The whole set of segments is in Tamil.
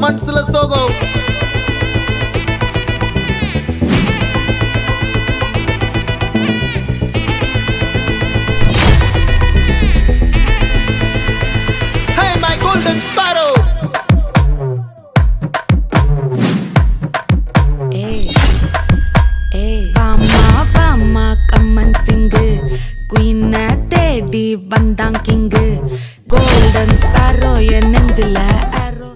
மனசுல சோகம். Hey my golden sparrow. Bama கம்மன் சிங்கு குயின தேடி வந்தான் கிங்கு கோல்டன் ஸ்பாரோ என் நெஞ்சில ஆரோ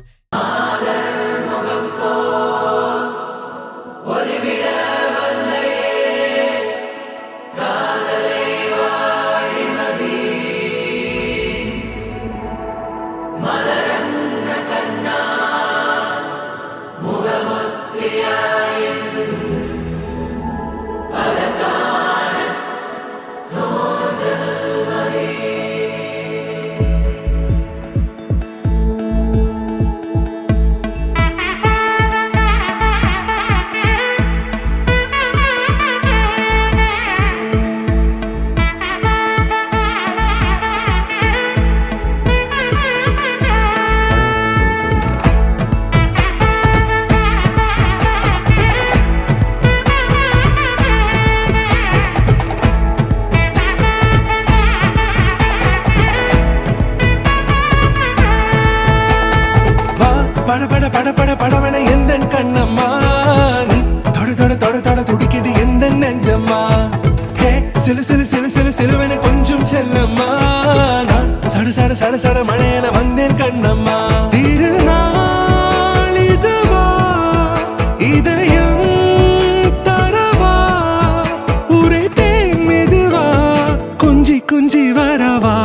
பட பட பட பட படவன எந்த கண்ணம்மா நீ தொட தொட தொட தொட துடிக்குது எந்த நெஞ்சம்மா ஹே சிலு சிலு சிலு சிலு சிலுவன கொஞ்சம் செல்லம்மா நான் சட சட சட சட மழையன வந்தேன் கண்ணம்மா திருநாள் இதுவா இதயம் தரவா உரை தேன் மெதுவா குஞ்சி குஞ்சி வரவா